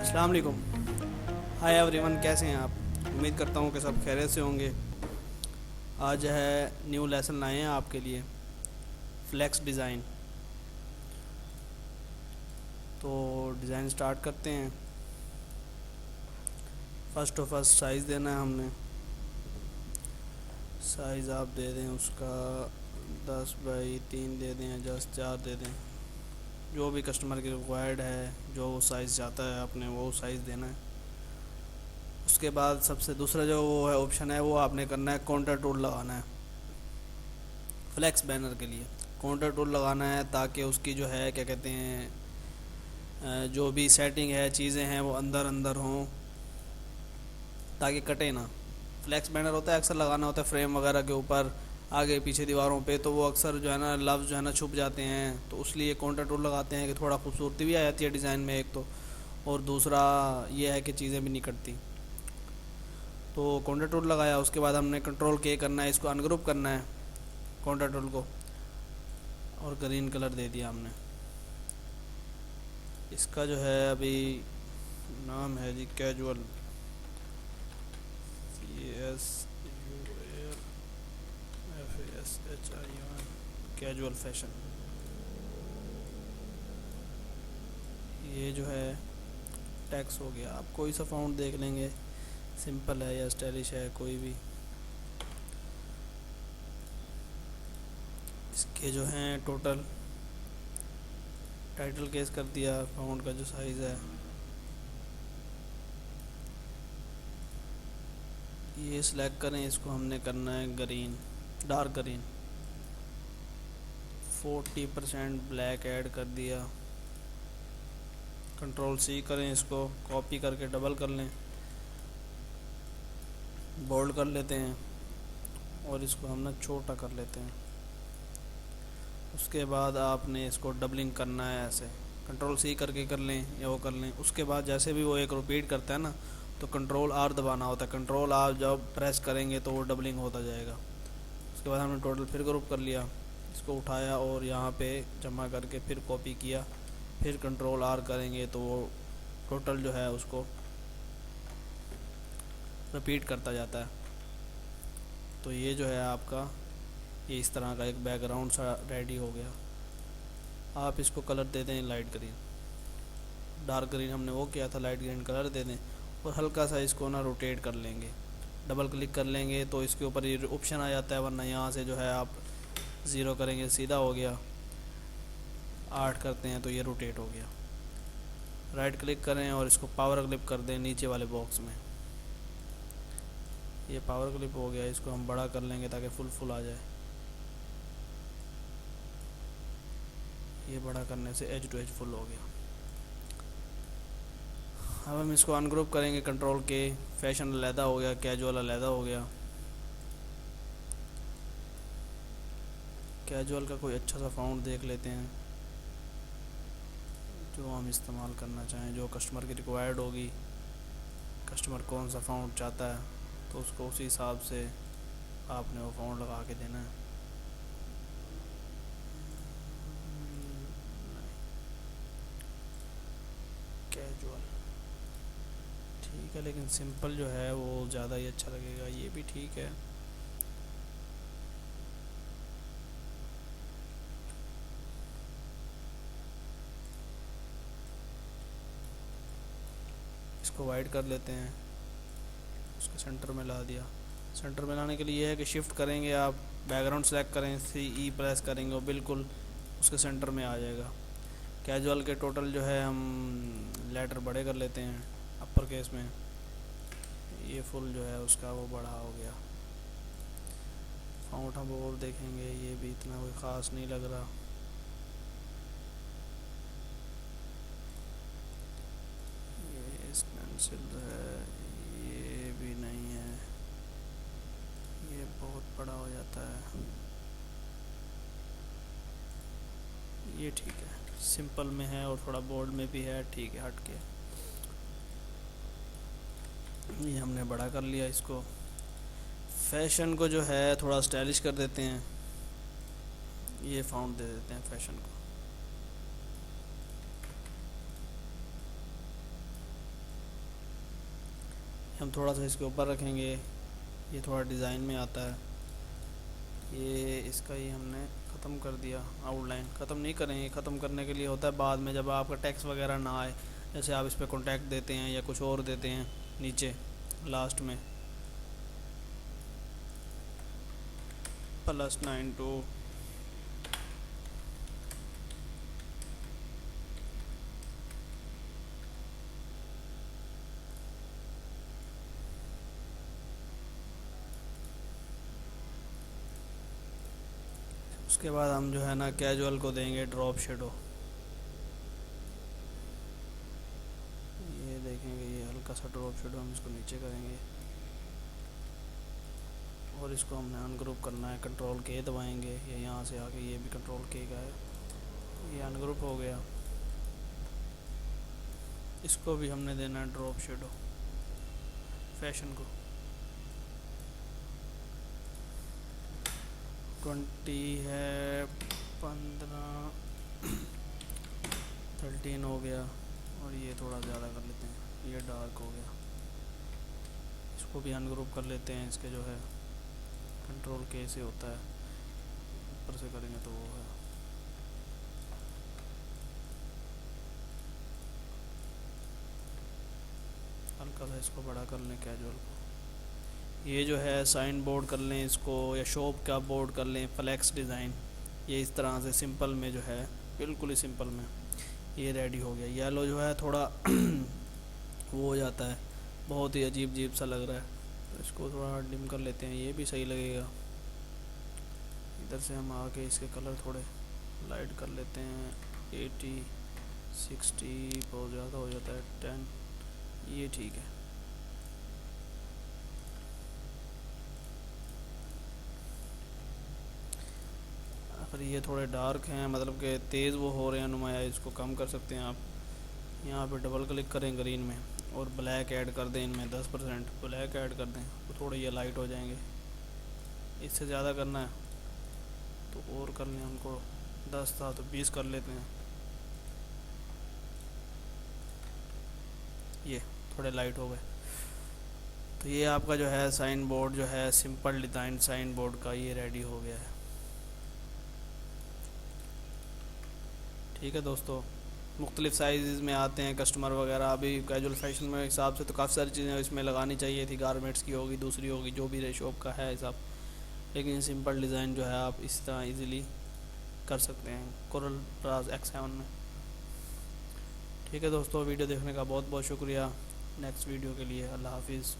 अस्सलाम वालेकुम। Hi everyone, कैसे हैं आप? उम्मीद करता हूँ कि सब खैरियत से होंगे। आज है न्यू लेसन लाए हैं आपके लिए, फ्लेक्स डिज़ाइन। तो डिज़ाइन स्टार्ट करते हैं। फर्स्ट साइज़ देना है हमने। साइज़ आप दे दें उसका 10 बाई 3 दे दें या जस्ट 4 दे दें, जो भी कस्टमर की रिक्वायर्ड है, जो वो साइज़ चाहता है आपने वो साइज़ देना है। उसके बाद सबसे दूसरा जो वो है ऑप्शन है, वो आपने करना है काउंटर टूल लगाना है। फ्लेक्स बैनर के लिए काउंटर टूल लगाना है, ताकि उसकी जो है क्या कहते हैं, जो भी सेटिंग है, चीज़ें हैं, वो अंदर अंदर हों, ताकि कटे ना। फ्लेक्स बैनर होता है, अक्सर लगाना होता है फ्रेम वगैरह के ऊपर, आगे पीछे दीवारों पे, तो वो अक्सर जो है ना लफ्ज़ जो है ना छुप जाते हैं। तो उसलिए काउंटर टूल लगाते हैं कि थोड़ा खूबसूरती भी आ जाती है डिज़ाइन में एक तो, और दूसरा ये है कि चीज़ें भी नहीं कटती। तो काउंटर टूल लगाया, उसके बाद हमने कंट्रोल के करना है, इसको अनग्रुप करना है काउंटर टूल को, और ग्रीन कलर दे दिया हमने। इसका जो है अभी नाम है जी कैजुअल, CSUALFASHION, कैजुअल फैशन। ये जो है टैक्स हो गया। आप कोई सा फ़ॉन्ट देख लेंगे, सिंपल है या स्टाइलिश है, कोई भी। इसके जो हैं टोटल टाइटल केस कर दिया, फ़ॉन्ट का जो साइज़ है ये सिलेक्ट करें, इसको हमने करना है green, dark green. 40% black add कर दिया। कंट्रोल C करें, इसको कॉपी करके डबल कर लें, बोल्ड कर लेते हैं, और इसको हम ना छोटा कर लेते हैं। उसके बाद आपने इसको डबलिंग करना है ऐसे, कंट्रोल C करके कर लें या वो कर लें। उसके बाद जैसे भी वो एक रिपीट करता है ना, तो कंट्रोल R दबाना होता है। कंट्रोल R जब प्रेस करेंगे तो वो डबलिंग होता जाएगा। उसके बाद हमने टोटल फिर ग्रुप कर लिया, इसको उठाया और यहाँ पे जमा करके फिर कॉपी किया, फिर कंट्रोल R करेंगे तो वो टोटल जो है उसको रिपीट करता जाता है। तो ये जो है आपका, ये इस तरह का एक बैकग्राउंड सा रेडी हो गया। आप इसको कलर दे दें लाइट ग्रीन, डार्क ग्रीन हमने वो किया था, लाइट ग्रीन कलर दे दें, और हल्का सा इसको ना रोटेट कर लेंगे। डबल क्लिक कर लेंगे तो इसके ऊपर ये ऑप्शन आ जाता है, वरना यहाँ से जो है आप 0 करेंगे सीधा हो गया, 8 करते हैं तो ये रोटेट हो गया। राइट क्लिक करें और इसको पावर क्लिप कर दें नीचे वाले बॉक्स में। ये पावर क्लिप हो गया, इसको हम बड़ा कर लेंगे ताकि फुल आ जाए। ये बड़ा करने से एज टू एज फुल हो गया। अब हम इसको अनग्रुप करेंगे, कंट्रोल के, फैशन अलहदा हो गया, कैजुअल अलहदा हो गया। कैजुअल का कोई अच्छा सा फ़ॉन्ट देख लेते हैं जो हम इस्तेमाल करना चाहें, जो कस्टमर की रिक्वायर्ड होगी। कस्टमर कौन सा फ़ॉन्ट चाहता है तो उसको उसी हिसाब से आपने वो फ़ॉन्ट लगा के देना है। कैजुअल ठीक है, लेकिन सिंपल जो है वो ज़्यादा ही अच्छा लगेगा। ये भी ठीक है। इसको वाइड कर लेते हैं, उसको सेंटर में ला दिया। सेंटर में लाने के लिए ये है कि शिफ्ट करेंगे आप, बैकग्राउंड सेलेक्ट करें, CE प्रेस करेंगे और बिल्कुल उसके सेंटर में आ जाएगा। कैजुअल के टोटल जो है हम लेटर बड़े कर लेते हैं अपर केस में। ये फुल जो है उसका वो बड़ा हो गया। फ़ॉन्ट हम और देखेंगे, ये भी इतना कोई ख़ास नहीं लग रहा। ये पेंसिल है, ये भी नहीं है, ये बहुत बड़ा हो जाता है। ये ठीक है, सिंपल में है और थोड़ा बोल्ड में भी है, ठीक है, हट के। ये हमने बड़ा कर लिया। इसको फैशन को जो है थोड़ा स्टाइलिश कर देते हैं, ये फ़ॉन्ट दे देते हैं फैशन को। हम थोड़ा सा इसके ऊपर रखेंगे, ये थोड़ा डिज़ाइन में आता है। ये इसका ही हमने ख़त्म कर दिया, आउटलाइन ख़त्म नहीं करेंगे, ख़त्म करने के लिए होता है बाद में जब आपका टैक्स वगैरह ना आए, जैसे आप इस पर कॉन्टैक्ट देते हैं या कुछ और देते हैं नीचे लास्ट में +92। उसके बाद हम जो है ना कैजुअल को देंगे ड्रॉप शेडो। ये देखेंगे ये हल्का सा ड्रॉप शेडो हम इसको नीचे करेंगे और इसको हमने अनग्रुप करना है, कंट्रोल के दबाएंगे, ये यहाँ से आके ये भी कंट्रोल के का है, ये अनग्रुप हो गया। इसको भी हमने देना है ड्रॉप शेडो फैशन को 20 है, 15 13 हो गया और ये थोड़ा ज़्यादा कर लेते हैं, ये डार्क हो गया। इसको भी अनग्रुप कर लेते हैं, इसके जो है कंट्रोल के से होता है, ऊपर से करेंगे तो वो है। हल्का सा इसको बड़ा कर लें कैजुअल को। ये जो है साइन बोर्ड कर लें इसको, या शॉप का बोर्ड कर लें, फ्लैक्स डिज़ाइन, ये इस तरह से सिंपल में जो है, बिल्कुल ही सिंपल में ये रेडी हो गया। येलो जो है थोड़ा वो हो जाता है, बहुत ही अजीब अजीब सा लग रहा है, तो इसको थोड़ा डिम कर लेते हैं, ये भी सही लगेगा। इधर से हम आके इसके कलर थोड़े लाइट कर लेते हैं, 80 60 बहुत ज़्यादा हो जाता है, 10 ये ठीक है। अगर ये थोड़े डार्क हैं, मतलब कि तेज़ वो हो रहे हैं नुमाया, इसको कम कर सकते हैं आप। यहाँ पे डबल क्लिक करें ग्रीन में और ब्लैक ऐड कर दें, इनमें 10% ब्लैक ऐड कर दें तो थोड़े ये लाइट हो जाएंगे। इससे ज़्यादा करना है तो और कर लें, हमको 10 था तो 20 कर लेते हैं। ये थोड़े लाइट हो गए। तो ये आपका जो है साइन बोर्ड जो है सिंपल डिज़ाइन साइन बोर्ड का ये रेडी हो गया है। ठीक है दोस्तों, मुख्तलिफ़ साइज़ में आते हैं कस्टमर वगैरह। अभी कैजुअल फैशन में हिसाब से तो काफ़ी सारी चीज़ें इसमें लगानी चाहिए थी, गारमेंट्स की होगी, दूसरी होगी, जो भी शॉप का है हिसाब, लेकिन सिंपल डिज़ाइन जो है आप इस तरह इजीली कर सकते हैं कोरल ड्राज X7 में। ठीक है दोस्तों, वीडियो देखने का बहुत बहुत शुक्रिया। नेक्स्ट वीडियो के लिए अल्लाह हाफिज़।